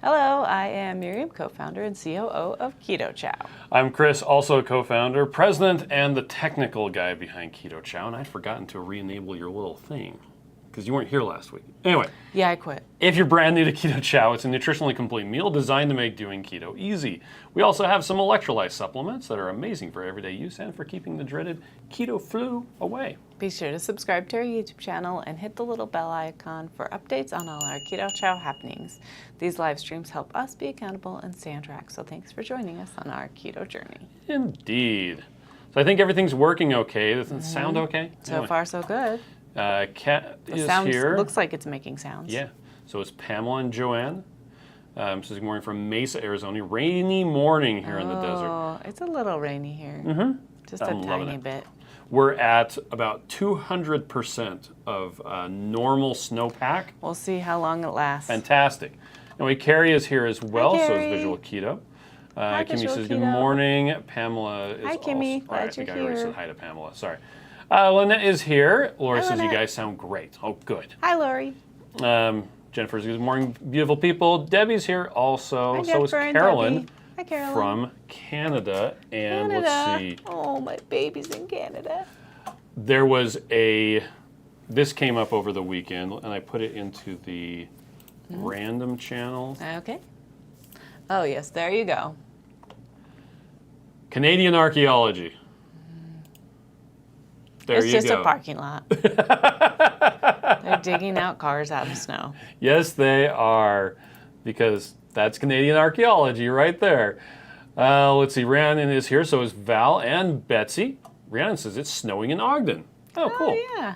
Hello, I am Miriam, co-founder and COO of Keto Chow. I'm Chris, also a co-founder, president, and the technical guy behind Keto Chow, and I'd forgotten to re-enable your little thing, because you weren't here last week. Anyway. Yeah, I quit. If you're brand new to Keto Chow, it's a nutritionally complete meal designed to make doing keto easy. We also have some electrolyte supplements that are amazing for everyday use and for keeping the dreaded keto flu away. Be sure to subscribe to our YouTube channel and hit the little bell icon for updates on all our Keto Chow happenings. These live streams help us be accountable and stay on track, so thanks for joining us on our keto journey. Indeed. So I think everything's working okay. Does it sound okay? So far, so good. Kat The is sound here. looks like it's making sounds. Yeah. So it's Pamela and Joanne. Says good morning from Mesa, Arizona. Rainy morning here in the desert. Oh, it's a little rainy here. Just a I'm loving tiny it. bit. We're at about 200% of normal snowpack. We'll see how long it lasts. Fantastic. Anyway, Carrie is here as well, so Carrie. is Visual Keto. Hi, Kimmy Visual says good Keto. morning. Pamela is Hi, Kimmy. also... Glad I think you're I already here. said hi to Pamela. Sorry. Lynette is here. Laura Hi, says you Lynette. guys sound great. Oh, good. Hi, Lori. Jennifer says good morning, beautiful people. Debbie's here also. Hi, So is Jennifer and Carolyn. Debbie. Hi, Carolyn. From Canada. And Canada. let's see. Oh, my baby's in Canada. There was this came up over the weekend, and I put it into the random channel. Okay. Oh, yes, there you go. Canadian Archaeology. There It's you just go. a parking lot. They're digging out cars out of snow. Yes, they are, because that's Canadian Archaeology right there. Let's see, Rhiannon is here, so is Val and Betsy. Rhiannon says it's snowing in Ogden. Oh, cool. Oh, yeah.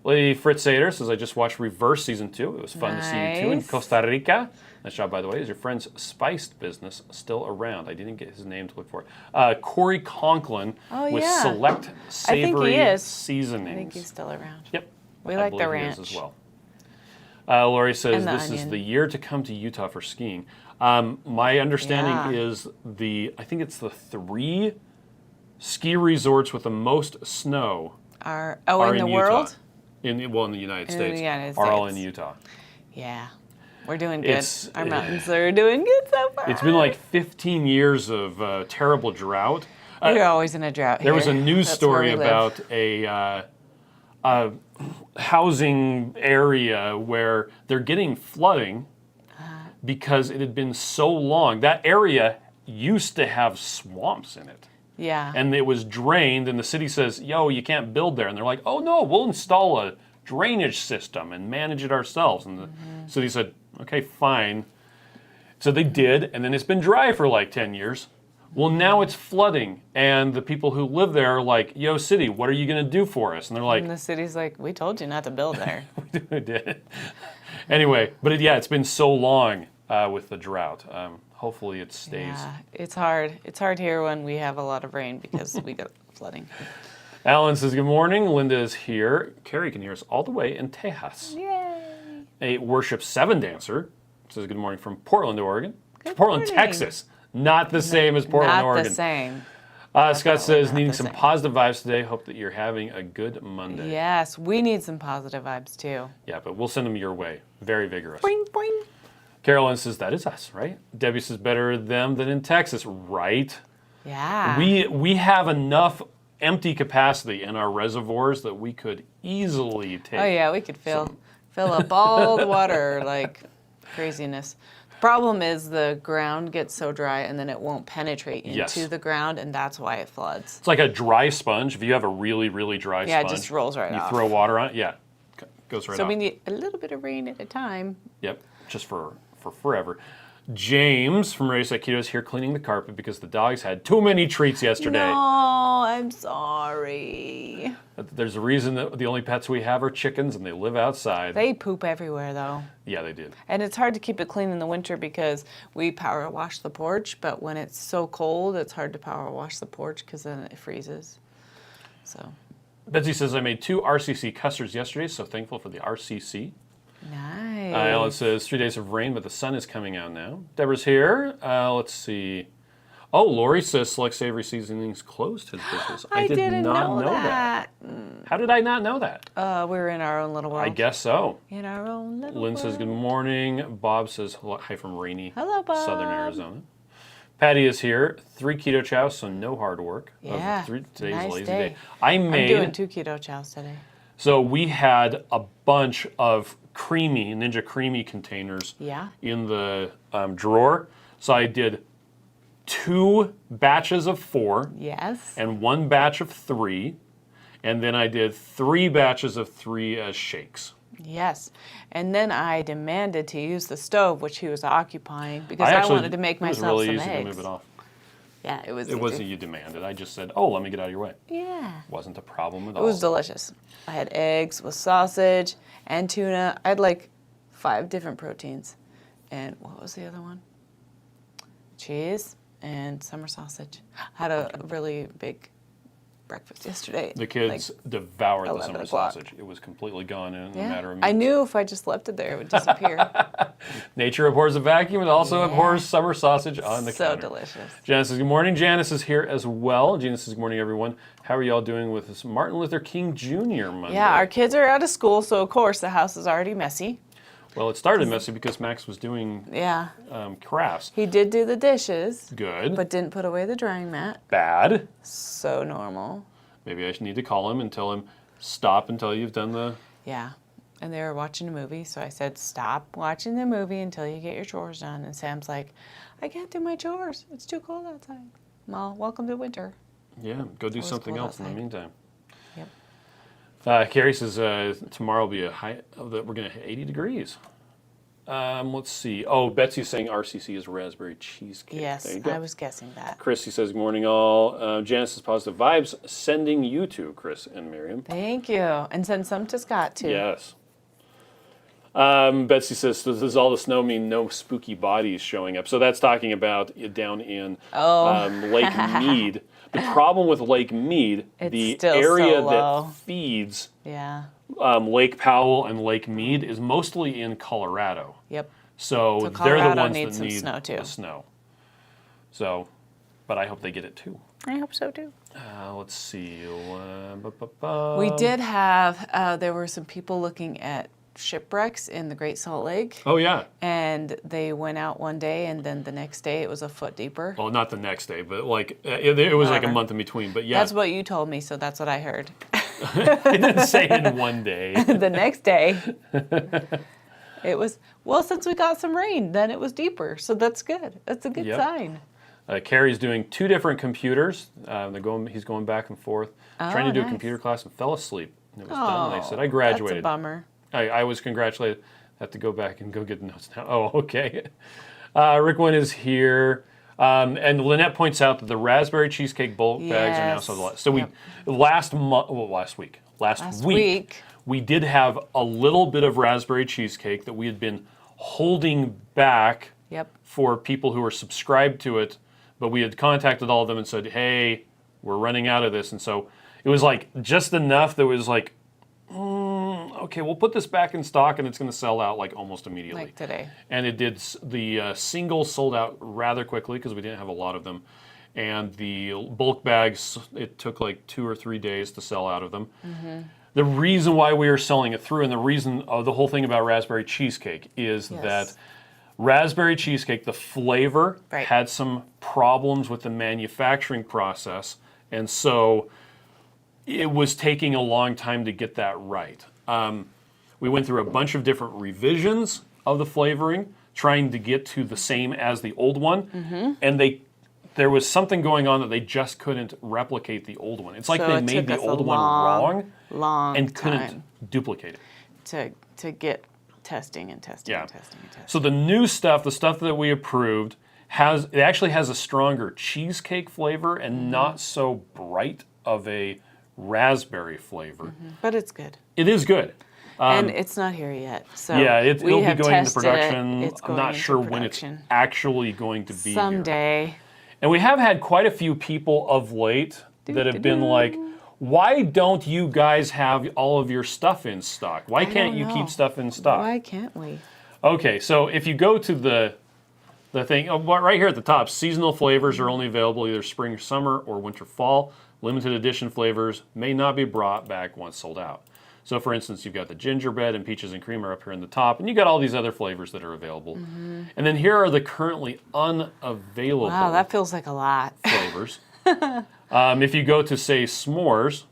Lady Fritz Sater says, I just watched Reverse Season 2. It was fun to see you two in Nice. Costa Rica. Nice job, by the way. Is your friend's spiced business still around? I didn't get his name to look for it. Corey Conklin with yeah. Select Savory is. Seasonings. I think he's still around. Yep. We I like the believe he ranch. is as well. Lori says And the this is onion. the year to come to Utah for skiing. My understanding Yeah. is I think it's the 3 ski resorts with the most snow In are the in world? Utah. In the United In the States. United Are all in States. Utah. Yeah. We're doing good. It's- Our mountains are doing good so far. It's been like 15 years of terrible drought. We're always in a drought There was a here. news That's story where we live. about a housing area where they're getting flooding because it had been so long. That area used to have swamps in it. Yeah. And it was drained, and the city says, yo, you can't build there. And they're like, oh, no, we'll install a drainage system and manage it ourselves. And the city said, okay, fine. So they did, and then it's been dry for like 10 years. Well, now it's flooding, and the people who live there are like, yo, city, what are you going to do for us? And they're like, And the city's like, we told you not to build there. we did. Anyway, but it's been so long with the drought. Hopefully it stays. Yeah, it's hard. It's hard here when we have a lot of rain because we get flooding. Alan says, good morning. Linda is here. Carrie can hear us all the way in Tejas. Yay! A Worship 7 dancer says, good morning from Portland, Oregon. Portland, morning. Texas. Not the same as Portland, Not Oregon. the same. Scott Definitely says, not needing the some same. positive vibes today. Hope that you're having a good Monday. Yes, we need some positive vibes too. Yeah, but we'll send them your way. Very vigorous. Boing, boing. Carolyn says, that is us, right? Debbie says, better them than in Texas. Right. Yeah. We have enough empty capacity in our reservoirs that we could easily take. Oh yeah, we could fill up all the water like craziness. The problem is the ground gets so dry and then it won't penetrate into Yes. the ground, and that's why it floods. It's like a dry sponge. If you have a really, really dry Yeah, it sponge, just rolls right you off. throw water on it, goes right So off. we need a little bit of rain at a time. Yep, just for forever. James from Race Keto is here cleaning the carpet because the dogs had too many treats yesterday. No, I'm sorry. There's a reason that the only pets we have are chickens and they live outside. They poop everywhere though. Yeah, they did. And it's hard to keep it clean in the winter because we power wash the porch, but when it's so cold, it's hard to power wash the porch because then it freezes. So, Betsy says, I made 2 RCC custards yesterday, so thankful for the RCC. nice. Ellen says, 3 days of rain, but the sun is coming out now. Deborah's here. Let's see. Oh, Lori says Select Savory Seasonings closed his business. I did didn't not know that. How did I not know that? We're in our own little world. I guess so. In our own little Lynn world. says good morning. Bob says hi from rainy Hello, Bob. Southern Arizona. Patty is here. 3 keto chows, so no hard work. Yeah. Today's nice lazy day. day. I'm doing 2 keto chows today. So we had a bunch of Ninja Creamy containers in the drawer. So I did 2 batches of 4. Yes. And 1 batch of 3. And then I did 3 batches of 3 as shakes. Yes. And then I demanded to use the stove, which he was occupying, because I wanted to make myself some eggs. It was really easy to move it off. Yeah, it was It wasn't you demanded. I just said, oh, let me get out of your way. Yeah. Wasn't a problem at all. It was delicious. I had eggs with sausage and tuna. I had like 5 different proteins. And what was the other one? Cheese and summer sausage. I had a really big breakfast yesterday. The kids devoured the 11 summer o'clock. sausage. It was completely gone in a matter of minutes. I knew if I just left it there, it would disappear. Nature abhors a vacuum and also abhors summer sausage on the counter. So delicious. Janice says, good morning. Janice is here as well. Janice says, good morning, everyone. How are y'all doing with this Martin Luther King Jr. Monday? Yeah, our kids are out of school, so of course the house is already messy. Well, it started messy because Max was doing crafts. He did do the dishes. Good. But didn't put away the drying mat. Bad. So normal. Maybe I should need to call him and tell him, stop until you've done the... Yeah. And they were watching a movie, so I said, stop watching the movie until you get your chores done. And Sam's like, I can't do my chores. It's too cold outside. Well, welcome to winter. Yeah, go do something else in the meantime. Yep. Carrie says tomorrow will be a high, we're going to hit 80 degrees. Let's see. Oh, Betsy's saying RCC is raspberry cheesecake. Yes, There you go. I was guessing that. Chrissy says, good morning, all. Janice says, positive vibes, sending you to Chris and Miriam. Thank you. And send some to Scott, too. Yes. Betsy says, does all the snow mean no spooky bodies showing up? So that's talking about it down in Lake Mead. The problem with Lake Mead, the area that feeds Lake Powell and Lake Mead is mostly in Colorado. Yep. So they're the ones needs that need snow too. the snow. So, but I hope they get it too. I hope so too. Let's see. We did have, there were some people looking at shipwrecks in the Great Salt Lake. Oh, yeah. And they went out one day, and then the next day it was a foot deeper. Well, not the next day, but like it was like a month in between. But yeah. That's what you told me, so that's what I heard. I didn't say in one day. The next day, it was, well, since we got some rain, then it was deeper. So that's good. That's a good sign. Carrie's doing 2 different computers. He's going back and forth, trying to do a computer class and fell asleep. And it was done. And they said, I graduated. That's a bummer. I was congratulated. I have to go back and go get the notes now. Oh, okay. Rick Wynn is here. And Lynette points out that the raspberry cheesecake bulk bags are now sold. So last week, we did have a little bit of raspberry cheesecake that we had been holding back for people who were subscribed to it, but we had contacted all of them and said, hey, we're running out of this. And so it was like just enough that was like, okay, we'll put this back in stock and it's going to sell out like almost immediately. Like today. And it did. The single sold out rather quickly because we didn't have a lot of them. And the bulk bags, it took like 2 or 3 days to sell out of them. Mm-hmm. The reason why we are selling it through and the reason of the whole thing about raspberry cheesecake is that raspberry cheesecake, the flavor had some problems with the manufacturing process. And so it was taking a long time to get that right. We went through a bunch of different revisions of the flavoring, trying to get to the same as the old one, and there was something going on that they just couldn't replicate the old one. It's like they made the old one wrong and couldn't duplicate it. To get testing and testing and testing and testing. So the new stuff, the stuff that we approved, it actually has a stronger cheesecake flavor and not so bright of a raspberry flavor. But it's good. It is good. And it's not here yet. So it'll be going into production. I'm not sure when it's production. actually going to be Someday. here. And we have had quite a few people of late that have been like, why don't you guys have all of your stuff in stock? Why can't you keep stuff in stock? Why can't we? Okay, so if you go to the The thing right here at the top, seasonal flavors are only available either spring, summer, or winter, fall. Limited edition flavors may not be brought back once sold out. So, for instance, you've got the gingerbread and peaches and cream are up here in the top, and you got all these other flavors that are available. And then here are the currently unavailable Wow, that feels like a lot. flavors. If you go to, say, s'mores,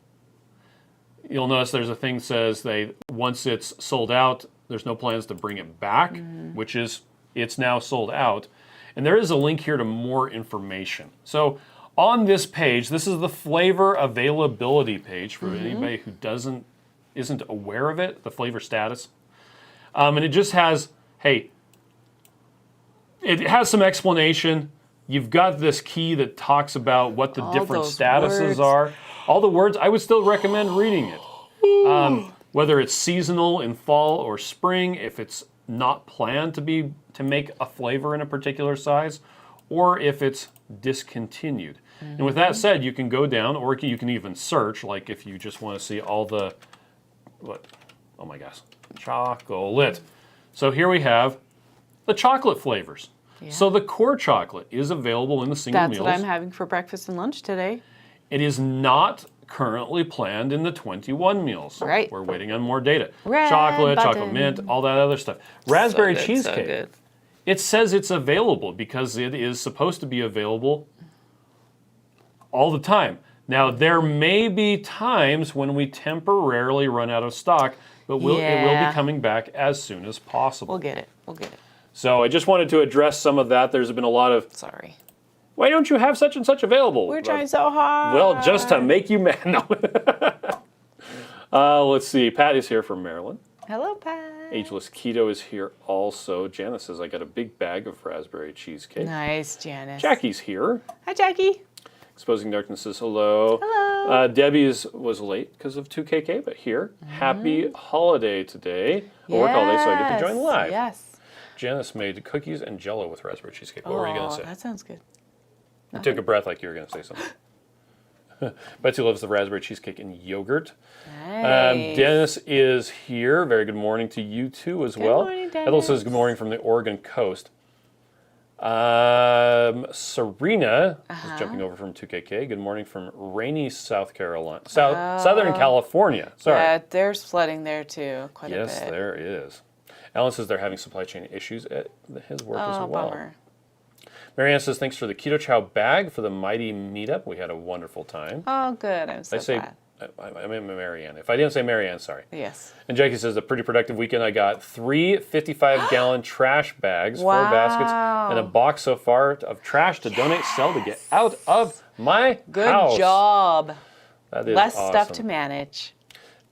you'll notice there's a thing that says once it's sold out, there's no plans to bring it back, which is it's now sold out. And there is a link here to more information. So on this page, this is the flavor availability page for anybody who isn't aware of it, the flavor status. And it just has, hey, it has some explanation. You've got this key that talks about what the different statuses are. All the words, I would still recommend reading it. Whether it's seasonal in fall or spring, if it's not planned to make a flavor in a particular size, or if it's discontinued. And with that said, you can go down, or you can even search, like if you just want to see all the, oh my gosh, chocolate. So here we have the chocolate flavors. Yeah. So the core chocolate is available in the single meals. That's what I'm having for breakfast and lunch today. It is not currently planned in the 21 meals. Right. We're waiting on more data. Red chocolate, button. chocolate mint, all that other stuff. Raspberry so good, cheesecake. So good. It says it's available because it is supposed to be available all the time. Now, there may be times when we temporarily run out of stock, but it will be coming back as soon as possible. We'll get it. We'll get it. So I just wanted to address some of that. There's been a lot of, sorry, why don't you have such and such available? We're trying so hard. Well, just to make you mad. No. Let's see. Pat is here from Maryland. Hello, Pat. Ageless Keto is here also. Janice says, I got a big bag of raspberry cheesecake. Nice, Janice. Jackie's here. Hi, Jackie. Exposing Darkness says hello. Hello. Debbie was late because of 2KK, but here. Happy holiday today. A work holiday, so I get to join live. Yes. Janice made cookies and Jell-O with raspberry cheesecake. What were you going to say? That sounds good. You took a breath like you were going to say something. Betsy loves the raspberry cheesecake and yogurt. Nice. Dennis is here. Very good morning to you too as well. Good morning, Dennis. Ethel says good morning from the Oregon coast. Serena is jumping over from 2KK. Good morning from rainy South Carolina, Southern California. Sorry. Yeah, there's flooding there too, quite a bit. Yes, there is. Alan says they're having supply chain issues at his work as well. Bummer. Marianne says thanks for the Keto Chow bag for the mighty meetup. We had a wonderful time. Oh, good. I'm so glad. I meant Marianne. If I didn't say Marianne, sorry. Yes. And Jackie says a pretty productive weekend. I got 3 55-gallon trash bags, 4 baskets, and a box so far of trash to donate, sell to get out of my house. Good job. That is Less awesome. stuff to manage.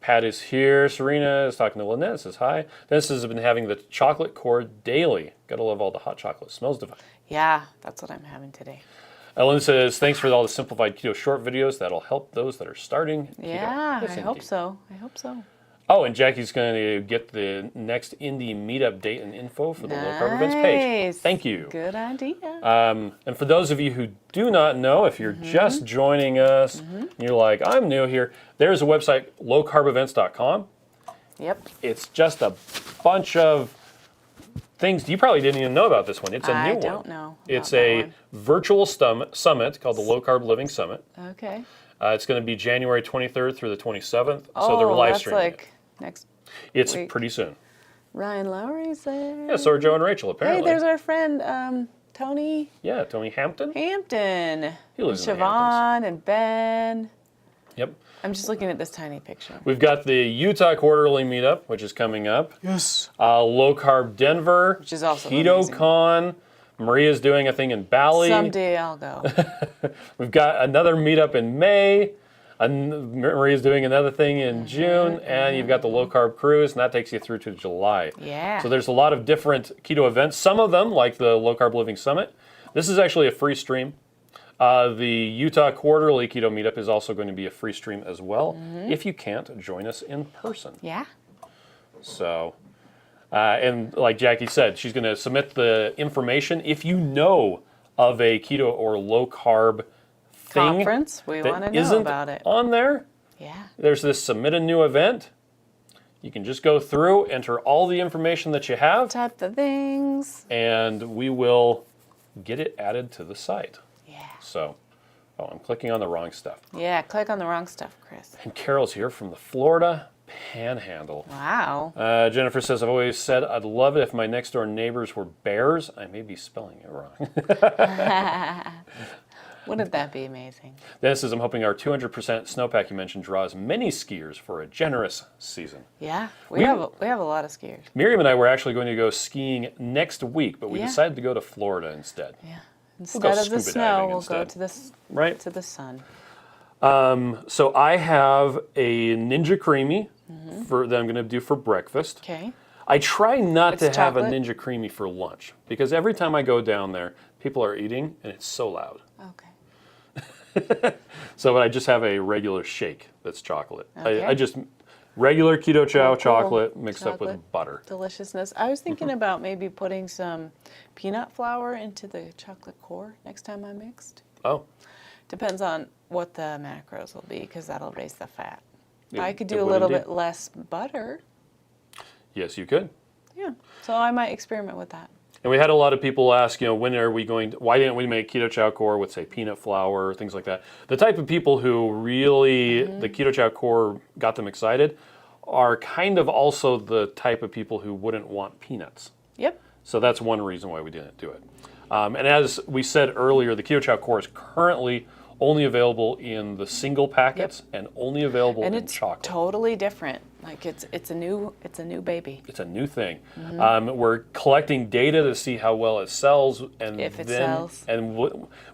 Pat is here. Serena is talking to Lynette. Says hi. Dennis has been having the chocolate core daily. Gotta love all the hot chocolate. Smells divine. Yeah, that's what I'm having today. Ellen says, thanks for all the simplified keto short videos. That'll help those that are starting keto. Yeah, Yes, I hope indeed. so. I hope so. Oh, and Jackie's going to get the next indie meetup date and info for the Low Carb Events page. Thank you. Good idea. And for those of you who do not know, if you're just joining us, and you're like, I'm new here, there's a website, lowcarbevents.com. Yep. It's just a bunch of things. You probably didn't even know about this one. It's a new one. I don't know. It's about a that virtual summit called the Low Carb Living Summit. one. Okay. It's going to be January 23rd through the 27th. So they're live that's streaming like next It's week. pretty soon. Ryan Lowry's there. Yeah, so are Joe and Rachel, apparently. Hey, there's our friend Tony Yeah, Tony Hampton. Hampton. He lives in the Siobhan and Ben. Yep. I'm just looking at this tiny picture. We've got the Utah Quarterly Meetup, which is coming up. Yes. Low Carb Denver. Which is also Keto amazing. Con. Maria's doing a thing in Bali. Someday I'll go. We've got another meetup in May. Maria's doing another thing in June. And you've got the Low Carb Cruise, and that takes you through to July. Yeah. So there's a lot of different keto events. Some of them, like the Low Carb Living Summit. This is actually a free stream. The Utah Quarterly Keto Meetup is also going to be a free stream as well, if you can't join us in person. Yeah. So, and like Jackie said, she's going to submit the information. If you know of a keto or low carb thing Conference. We want to that know isn't about it. on there, Yeah. there's this submit a new event. You can just go through, enter all the information that you have, Type the things. and we will get it added to the site. Yeah. So, I'm clicking on the wrong stuff. Yeah, click on the wrong stuff, Chris. And Carol's here from the Florida Panhandle. Wow. Jennifer says, I've always said I'd love it if my next door neighbors were bears. I may be spelling it wrong. Wouldn't that be amazing? Dennis says, I'm hoping our 200% snowpack you mentioned draws many skiers for a generous season. Yeah, we have a lot of skiers. Miriam and I were actually going to go skiing next week, but we Yeah. decided to go to Florida instead. Yeah. We'll go Instead of the scuba snow, diving we'll instead. go to the Right. to the sun. So I have a Ninja Creamy that I'm going to do for breakfast. Okay. I try not It's to have a chocolate? Ninja Creamy for lunch because every time I go down there, people are eating and it's so loud. Okay. So I just have a regular shake that's chocolate. Okay. I just regular Keto Chow Cool. chocolate mixed up with Chocolate. butter. Deliciousness. I was thinking about maybe putting some peanut flour into the chocolate core next time I mixed. Oh, Depends on what the macros will be because that'll raise the fat. I could it do a would little indeed. bit less butter. yes, you could. Yeah. So I might experiment with that. And we had a lot of people ask, when are we going to, why didn't we make Keto Chow core with, say, peanut flour, things like that. The type of people who really, the Keto Chow core got them excited are kind of also the type of people who wouldn't want peanuts. Yep. So that's one reason why we didn't do it. And as we said earlier, the Keto Chow core is currently only available in the single packets and only available And in it's chocolate. totally different. Like it's a new baby. It's a new thing. We're collecting data to see how well it sells, and If it then sells. and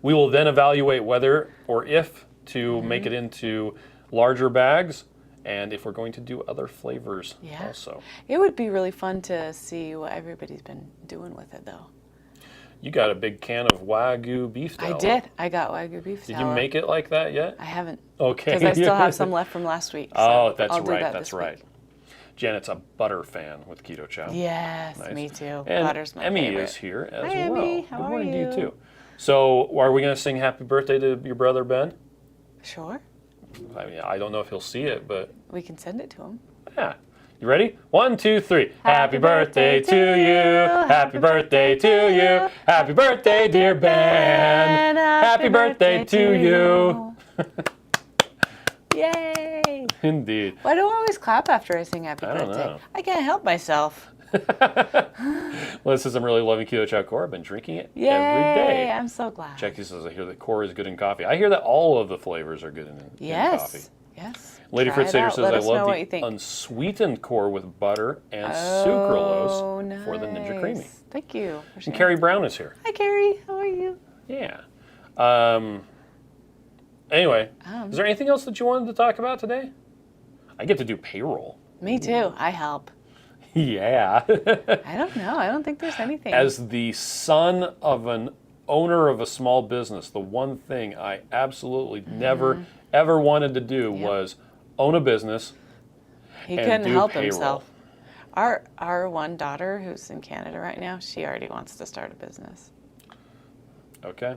we will then evaluate whether or if to make it into larger bags, and if we're going to do other flavors Yeah. also. It would be really fun to see what everybody's been doing with it though. You got a big can of Wagyu beef I tallow. did. I got Wagyu beef Did tallow. you make it like that yet? I haven't. Okay. Because I still have some left from last week. So Oh, that's I'll do right. that That's this right. week. Janet's a butter fan with Keto Chow. Yes, Nice. me too. And Butter's my Emmy favorite. is here as Hi, well. Emmy. How Good are morning to you you? too. So, are we going to sing "Happy Birthday" to your brother Ben? Sure. I mean, I don't know if he'll see it, but We can send it to him. yeah. You ready? 1, 2, 3. Happy birthday to you. Happy birthday to you. Happy birthday, dear Ben. Happy birthday to you. Yay! Indeed. Why do I always clap after I sing happy I don't birthday? know. I can't help myself. Well, it says I'm really loving Keto Chow core. I've been drinking it Yay! every day. I'm so glad. Jackie says I hear that core is good in coffee. I hear that all of the flavors are good in coffee. Yes. Yes. Lady Try Fritz it Sater out. says Let I us know love what you the think. unsweetened core with butter and Oh, sucralose for the Ninja Creamy. nice. Thank you. for And sharing. Carrie Brown is here. Hi, Carrie. How are you? Yeah. Anyway, is there anything else that you wanted to talk about today? I get to do payroll. Me too. I help. Yeah. I don't know. I don't think there's anything. As the son of an owner of a small business, the one thing I absolutely never, ever wanted to do was own a business He and couldn't do help payroll. himself. Our one daughter, who's in Canada right now, she already wants to start a business. Okay.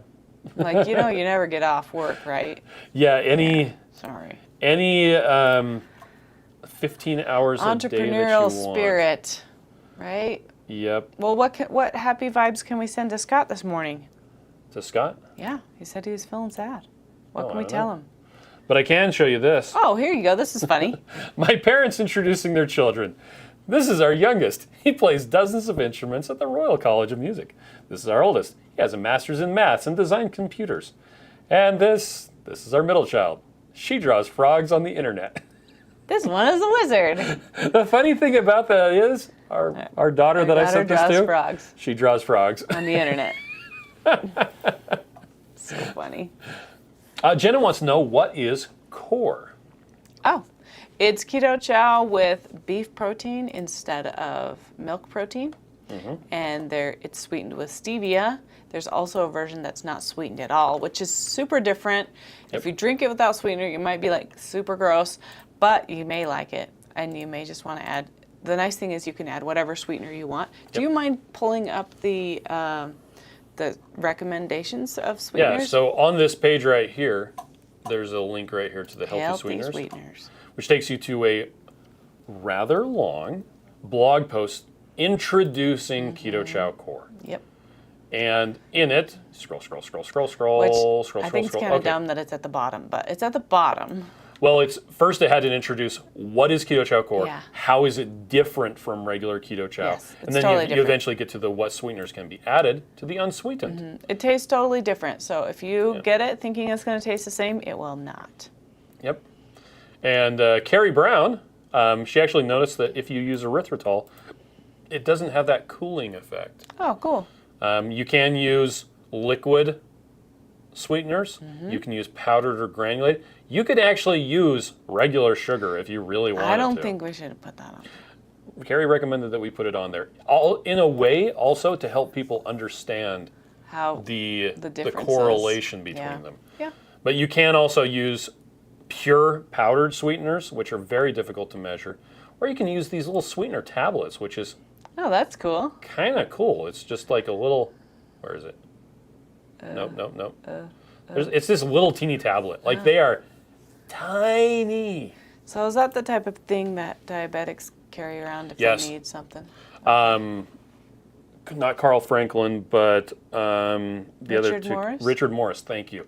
Like, you never get off work, right? Yeah, any Sorry. 15 hours a day that you Entrepreneurial want. spirit, right? Yep. Well, what happy vibes can we send to Scott this morning? To Scott? Yeah, he said he was feeling sad. What Oh, can I we don't tell know. him? But I can show you this. Oh, here you go. This is funny. My parents introducing their children. This is our youngest. He plays dozens of instruments at the Royal College of Music. This is our oldest. He has a master's in maths and design computers. And this is our middle child. She draws frogs on the internet. This one is a wizard. The funny thing about that is our daughter that I Daughter sent this draws to, frogs she draws frogs. on the internet. So funny. Jenna wants to know, what is core? Oh, it's Keto Chow with beef protein instead of milk protein. And it's sweetened with stevia. There's also a version that's not sweetened at all, which is super different. If you drink it without sweetener, you might be like super gross, but you may like it, and you may just want to add. The nice thing is you can add whatever sweetener you want. Do you mind pulling up the recommendations of sweeteners? Yeah, so on this page right here, there's a link right here to the Healthy sweeteners. which takes you to a rather long blog post introducing Keto Chow Core. Yep. And in it, scroll. Which I think it's kind of dumb that it's at the bottom, but it's at the bottom. Well, it's first it had to introduce what is Keto Chow Core, Yeah. how is it different from regular Keto Chow, Yes, and it's then totally you different. eventually get to the what sweeteners can be added to the unsweetened. It tastes totally different. So if you get it thinking it's going to taste the same, it will not. Yep. And Carrie Brown, she actually noticed that if you use erythritol, it doesn't have that cooling effect. Oh, cool. You can use liquid sweeteners. You can use powdered or granulated. You could actually use regular sugar if you really wanted to. I don't think we should have put that on. Carrie recommended that we put it on there. All in a way, also to help people understand How the differences. correlation between them. Yeah. But you can also use pure powdered sweeteners, which are very difficult to measure. Or you can use these little sweetener tablets, which is Oh, that's cool. kind of cool. It's just like a little, where is it? Nope. It's this little teeny tablet. Like they are tiny. So is that the type of thing that diabetics carry around if Yes. they need something? Not Carl Franklin, but the other Richard two. Morris? Richard Morris, thank you.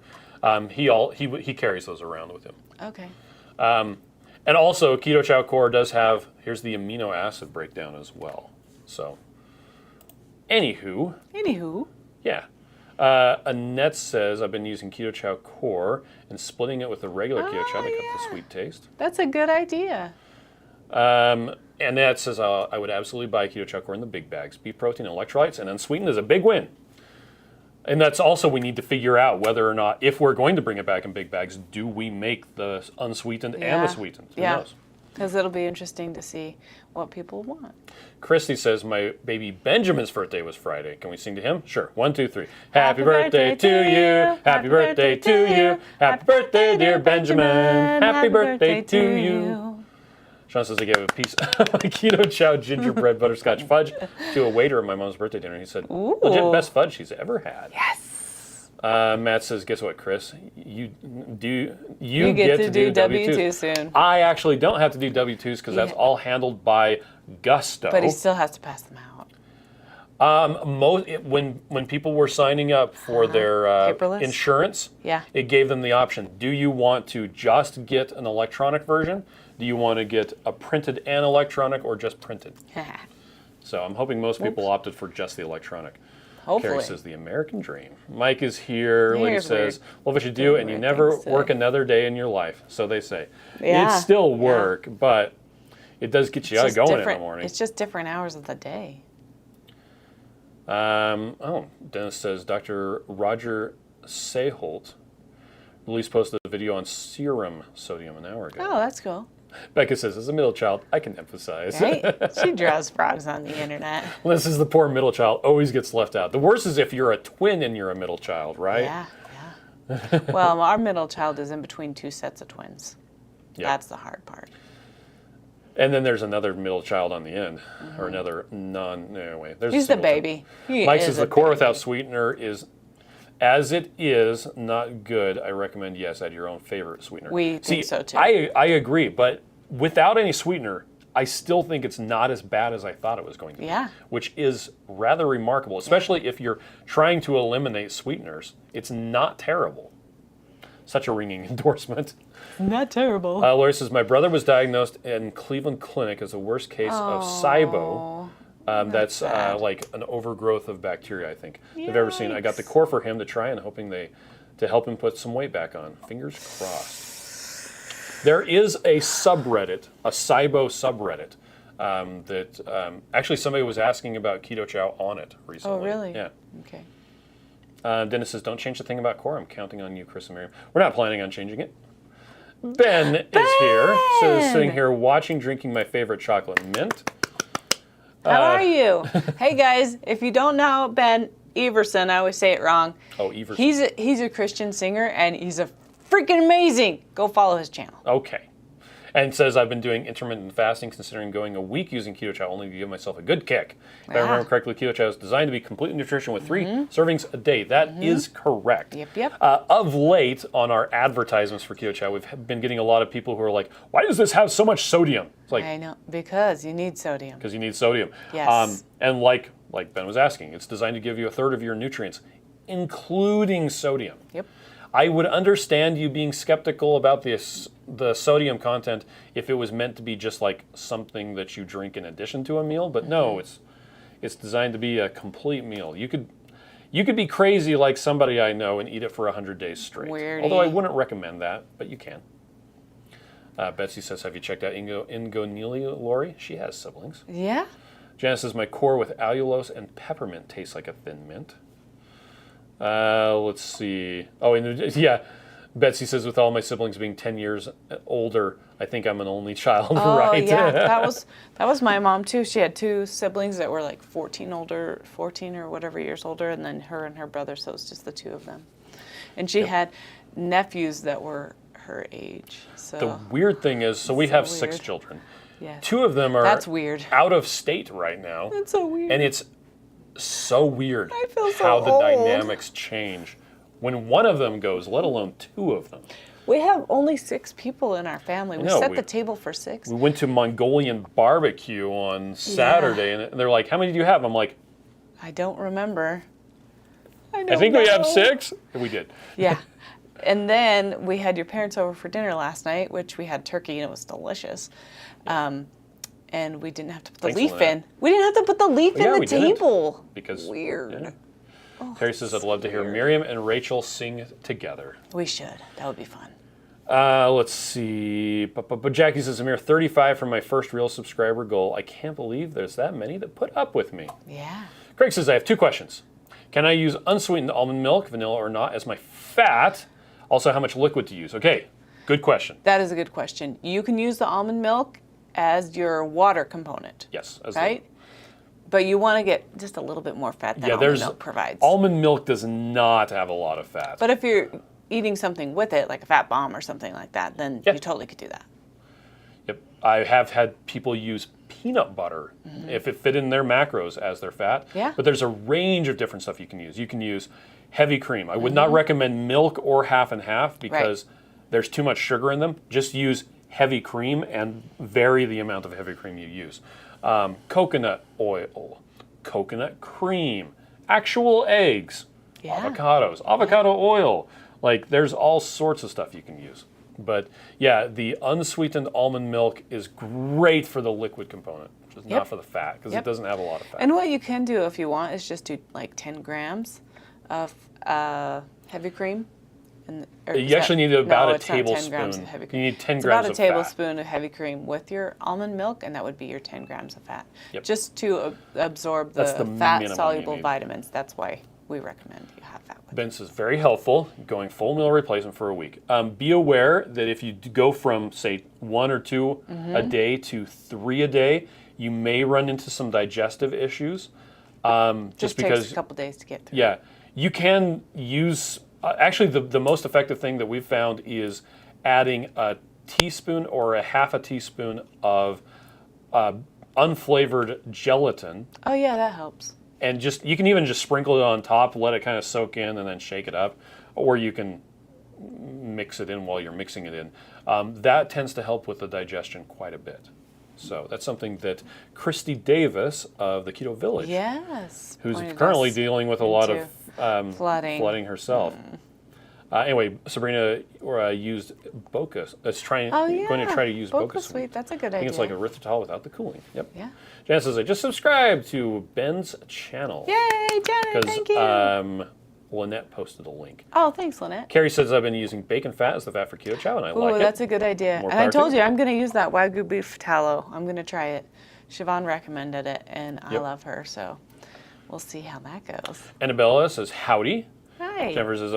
He carries those around with him. Okay. And also, Keto Chow Core does have, here's the amino acid breakdown as well. So, anywho, yeah. Annette says, I've been using Keto Chow Core and splitting it with the regular Keto Chow to cut the sweet taste. That's a good idea. Annette says, I would absolutely buy Keto Chow Core in the big bags. Beef protein, electrolytes, and unsweetened is a big win. And that's also, we need to figure out whether or not, if we're going to bring it back in big bags, do we make the unsweetened and the sweetened? Who knows? Because it'll be interesting to see what people want. Christy says, my baby Benjamin's birthday was Friday. Can we sing to him? Sure. 1, 2, 3. Happy birthday to you. Happy birthday to you. Happy birthday, dear Benjamin. Happy birthday to you. Sean says I gave a piece of Keto Chow gingerbread butterscotch fudge to a waiter at my mom's birthday dinner. He said, legit best fudge she's ever had. Yes. Matt says, guess what, Chris? You get to do W-2 soon. I actually don't have to do W-2s because that's all handled by Gusto. But he still has to pass them out. When people were signing up for their Paperless? insurance, Yeah. it gave them the option. Do you want to just get an electronic version? Do you want to get a printed and electronic, or just printed? So I'm hoping most people opted for just the electronic. Hopefully. Carrie says, the American dream. Mike is here. Lady Here's says, well, what you do, and you never work another day in your life. So they say. Yeah. It's still work, but it does get you It's just going in the different- morning. It's just different hours of the day. Dennis says, Dr. Roger Seholt posted a video on serum sodium an hour ago. Oh, that's cool. Becca says, as a middle child, I can emphasize. Right? She draws frogs on the internet. This is the poor middle child, always gets left out. The worst is if you're a twin and you're a middle child, right? Yeah. Well, our middle child is in between two sets of twins. Yep. That's the hard part. And then there's another middle child on the end, or another anyway. There's He's a the singleton. baby. He Mike is says a the core baby. without sweetener is, as it is, not good. I recommend, yes, add your own favorite sweetener. We think so too. I agree, but without any sweetener, I still think it's not as bad as I thought it was going to be. Yeah. Which is rather remarkable, especially if you're trying to eliminate sweeteners. It's not terrible. Such a ringing endorsement. Not terrible. Lori says, my brother was diagnosed in Cleveland Clinic as the worst case of SIBO. That's like an overgrowth of bacteria, I think, they've ever seen. I got the core for him to try and hoping to help him put some weight back on. Fingers crossed. There is a subreddit, a SIBO subreddit, that actually somebody was asking about Keto Chow on it recently. Oh, really? Yeah. Okay. Dennis says, don't change the thing about core. I'm counting on you, Chris and Miriam. We're not planning on changing it. Ben is here. So sitting here watching, drinking my favorite chocolate mint. How are you? Hey guys, if you don't know Ben Everson, I always say it wrong. Oh, Everson. He's a Christian singer and he's a freaking amazing. Go follow his channel. Okay. And says, I've been doing intermittent fasting, considering going a week using Keto Chow only to give myself a good kick. If I remember correctly, Keto Chow is designed to be complete nutrition with 3 servings a day. That is correct. Yep. Of late, on our advertisements for Keto Chow, we've been getting a lot of people who are like, why does this have so much sodium? It's like, I know, because you need sodium. because you need sodium. Yes. And like like Ben was asking. It's designed to give you a third of your nutrients, including sodium. Yep. I would understand you being skeptical about the sodium content if it was meant to be just like something that you drink in addition to a meal, but no, it's designed to be a complete meal. You could be crazy like somebody I know and eat it for 100 days straight. Weirdy. Although I wouldn't recommend that, but you can. Betsy says, have you checked out Ingonelia Lori? She has siblings. Yeah. Janice says, my core with allulose and peppermint tastes like a thin mint. Let's see. Oh, and yeah, Betsy says, with all my siblings being 10 years older, I think I'm an only child, right? Yeah, that was my mom too. She had 2 siblings that were like 14 or whatever years older, and then her and her brother, so it's just the 2 of them. And she had nephews that were her age. So the weird thing is, so we have 6 children. Yes. 2 of them are That's weird. out of state right now. That's so weird. And it's so weird I feel so how the old. dynamics change when one of them goes, let alone 2 of them. We have only 6 people in our family. We set the table for 6. We went to Mongolian barbecue on Saturday, and they're like, how many do you have? I'm like, I don't remember. I think we have 6. And we did. Yeah. And then we had your parents over for dinner last night, which we had turkey, and it was delicious. And we didn't have to put the leaf in. We didn't have to put the leaf in the table. Because weird. Yeah. Terry says, I'd love to hear Miriam and Rachel sing together. We should. That would be fun. Let's see. But Jackie says, Amir, 35 for my first real subscriber goal. I can't believe there's that many that put up with me. Yeah. Craig says, I have 2 questions. Can I use unsweetened almond milk, vanilla or not, as my fat? Also, how much liquid to use? Okay, good question. That is a good question. You can use the almond milk as your water component. Yes. Right? But you want to get just a little bit more fat than almond milk provides. Almond milk does not have a lot of fat. But if you're eating something with it, like a fat bomb or something like that, then you totally could do that. Yep. I have had people use peanut butter if it fit in their macros as their fat. Yeah. But there's a range of different stuff you can use. You can use heavy cream. I would not recommend milk or half and half because there's too much sugar in them. Just use heavy cream and vary the amount of heavy cream you use. Coconut oil, coconut cream, actual eggs, avocados, avocado oil. Like, there's all sorts of stuff you can use. But yeah, the unsweetened almond milk is great for the liquid component, just not for the fat, because it doesn't have a lot of fat. And what you can do if you want is just do like 10 grams of heavy cream. You actually need about a 10 tablespoon. grams of heavy cream. You need 10 it's grams about a of fat. tablespoon of heavy cream with your almond milk, and that would be your 10 grams of fat. Yep. Just to absorb the fat-soluble vitamins. That's why we recommend you have that with Ben says, very helpful, going full meal replacement for a week. Be aware that if you go from, say, 1 or 2 a day to 3 a day, you may run into some digestive issues. Just because takes a couple days to get through. Yeah. You can use, actually the most effective thing that we've found is adding a teaspoon or a half a teaspoon of unflavored gelatin. Oh yeah, that helps. And you can even just sprinkle it on top, let it kind of soak in, and then shake it up. Or you can mix it in while you're mixing it in. That tends to help with the digestion quite a bit. So that's something that Christy Davis of the Keto Village, who's currently dealing with a lot of flooding herself. Anyway, Sabrina used Boca. Going to try to use Boca Sweet. That's a good idea. I think it's like erythritol without the cooling. Yep. Yeah. Jan says, I just subscribed to Ben's channel. Yay, Janet, thank you. Lynette posted a link. Oh, thanks, Lynette. Carrie says, I've been using bacon fat as the fat for Keto Chow, and I like it. That's a good idea. And I told you, I'm going to use that Wagyu beef tallow. I'm going to try it. Siobhan recommended it, and I love her, so we'll see how that goes. Annabella says, howdy. Hi. Jennifer says,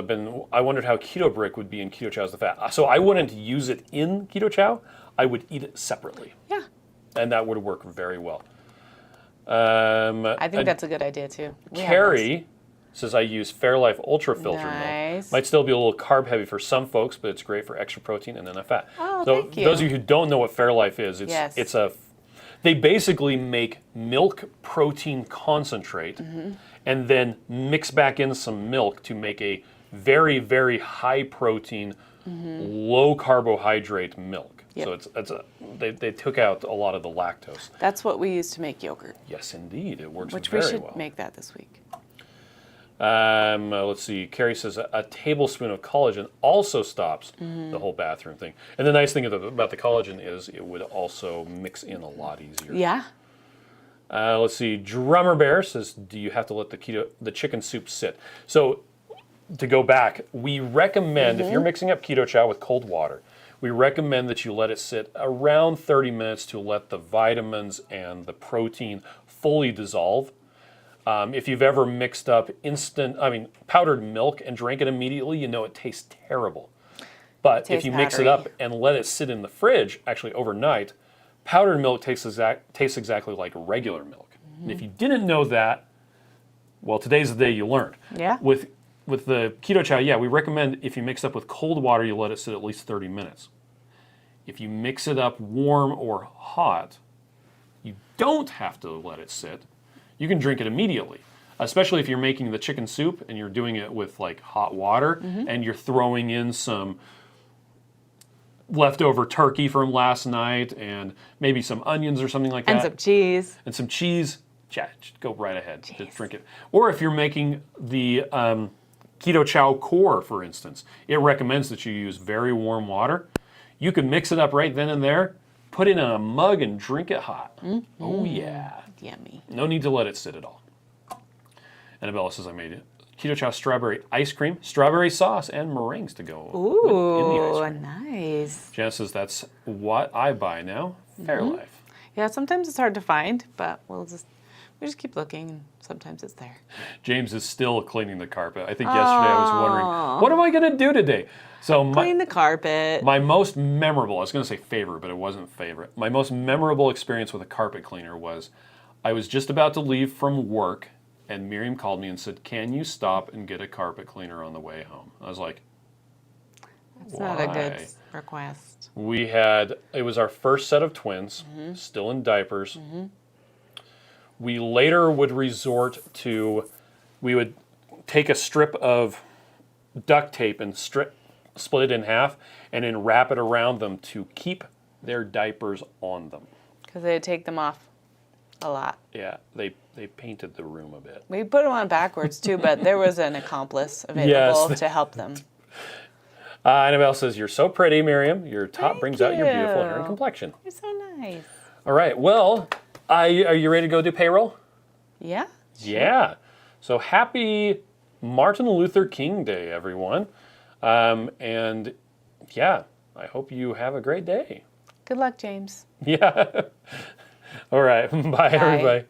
I wondered how Keto Brick would be in Keto Chow as the fat. So I wouldn't use it in Keto Chow. I would eat it separately. Yeah. And that would work very well. I think that's a good idea, too. Carrie says, I use Fairlife Ultra Filter milk. Might still be a little carb heavy for some folks, but it's great for extra protein and enough fat. Oh, so thank you. Those of you who don't know what Fairlife is, they basically make milk protein concentrate and then mix back in some milk to make a very, very high protein, low carbohydrate milk. Yep. So they took out a lot of the lactose. That's what we use to make yogurt. Yes, indeed, it works Which very we should well. make that this week. Let's see. Carrie says a tablespoon of collagen also stops the whole bathroom thing. And the nice thing about the collagen is it would also mix in a lot easier. Yeah. Let's see. Drummer Bear says, do you have to let the chicken soup sit? So to go back, we recommend if you're mixing up Keto Chow with cold water, we recommend that you let it sit around 30 minutes to let the vitamins and the protein fully dissolve. If you've ever mixed up powdered milk and drank it immediately, you know it tastes terrible. But if you mix it up and let it sit in the fridge, actually overnight, powdered milk tastes exactly like regular milk. And if you didn't know that, well, today's the day you learned. Yeah. With the Keto Chow, yeah, we recommend if you mix up with cold water, you let it sit at least 30 minutes. If you mix it up warm or hot, you don't have to let it sit. You can drink it immediately, especially if you're making the chicken soup and you're doing it with like hot water and you're throwing in some leftover turkey from last night and maybe some onions or something like that. And some cheese. And some cheese. Yeah, just go right ahead. Just drink it. Or if you're making the Keto Chow core, for instance, it recommends that you use very warm water. You can mix it up right then and there, put it in a mug and drink it hot. Oh yeah. Yummy. No need to let it sit at all. Annabella says I made it. Keto Chow strawberry ice cream, strawberry sauce, and meringues to go in the ice cream. Nice. Janice says that's what I buy now. Fairlife. Yeah, sometimes it's hard to find, but we just keep looking, and sometimes it's there. James is still cleaning the carpet. I think yesterday I was wondering, what am I going to do today? So Clean the carpet. My most memorable, I was going to say favorite, but it wasn't favorite. My most memorable experience with a carpet cleaner was I was just about to leave from work, and Miriam called me and said, can you stop and get a carpet cleaner on the way home? I was like, That's not a good request. It was our first set of twins, still in diapers. We later would resort to, we would take a strip of duct tape and split it in half and then wrap it around them to keep their diapers on them. Because they'd take them off a lot. Yeah, they painted the room a bit. We put them on backwards too, but there was an accomplice available to help them. Annabelle says, you're so pretty, Miriam. Your top brings out your beautiful hair and complexion. You're so nice. All right, well, are you ready to go do payroll? Yeah. Sure. Yeah. So happy Martin Luther King Day, everyone. And yeah, I hope you have a great day. Good luck, James. Yeah. All right. Bye, everybody.